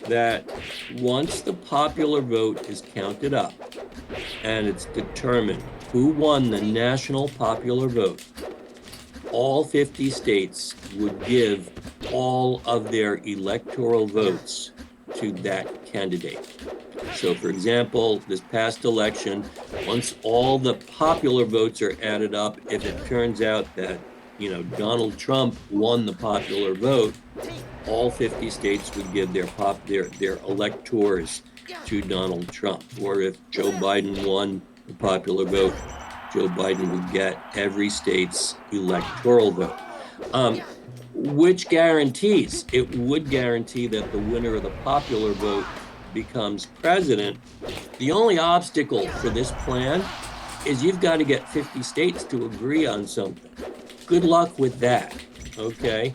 that once the popular vote is counted up and it's determined who won the national popular vote, all 50 states would give all of their electoral votes to that candidate. So, for example, this past election, once all the popular votes are added up, if it turns out that, Donald Trump won the popular vote, all 50 states would give their electors to Donald Trump. Or if Joe Biden won the popular vote, Joe Biden would get every state's electoral vote. Which guarantees, it would guarantee that the winner of the popular vote becomes president. The only obstacle for this plan is you've got to get 50 states to agree on something. Good luck with that, okay?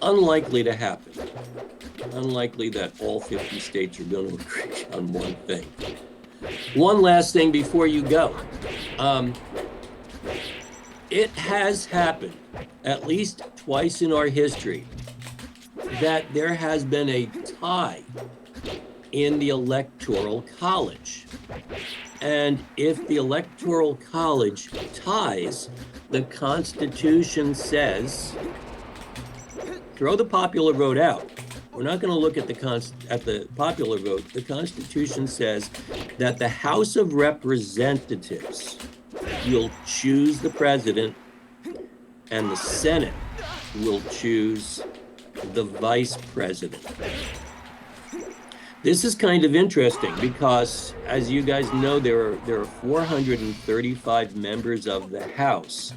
Unlikely to happen. Unlikely that all 50 states are going to agree on one thing. One last thing before you go. It has happened at least twice in our history that there has been a tie in the Electoral College. And if the Electoral College ties, the Constitution says, throw the popular vote out. We're not going to look at the popular vote. The Constitution says that the House of Representatives will choose the president and the Senate will choose the vice president. This is kind of interesting because, as you guys know, there are 435 members of the House,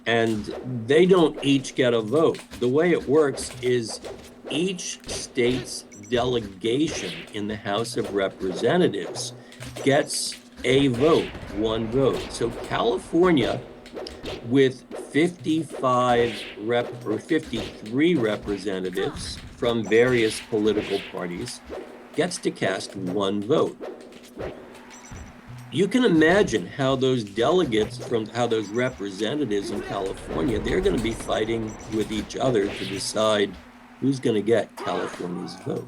and they don't each get a vote. The way it works is each state's delegation in the House of Representatives gets a vote, one vote. So California, with 53 representatives from various political parties, gets to cast one vote. You can imagine how those delegates how those representatives in California, they're going to be fighting with each other to decide who's going to get California's vote.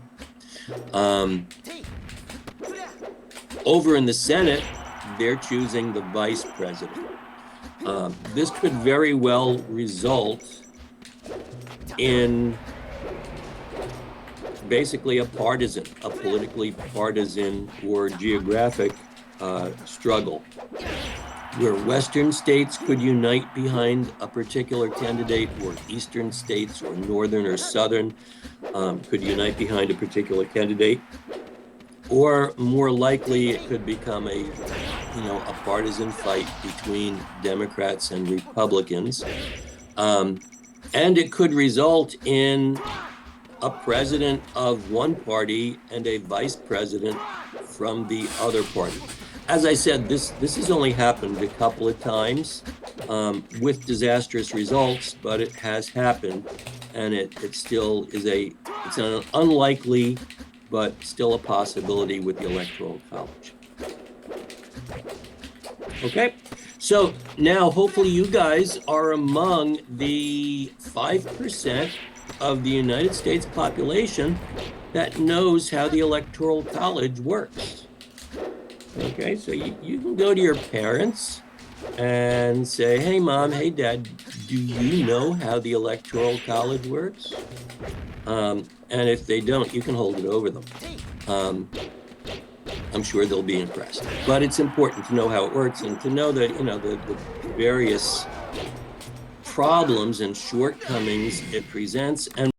Over in the Senate, they're choosing the vice president. This could very well result in basically a politically partisan or geographic struggle, where Western states could unite behind a particular candidate, or Eastern states or Northern or Southern could unite behind a particular candidate, or more likely it could become a partisan fight between Democrats and Republicans, and it could result in a president of one party and a vice president from the other party. As I said, this has only happened a couple of times with disastrous results, but it has happened, and it still is it's an unlikely, but still a possibility with the Electoral College. Okay, so now hopefully you guys are among the 5% of the United States population that knows how the Electoral College works. Okay, so you can go to your parents and say, hey, Mom, hey, Dad, do you know how the Electoral College works? And if they don't, you can hold it over them. I'm sure they'll be impressed. But it's important to know how it works and to know that, the various problems and shortcomings it presents, and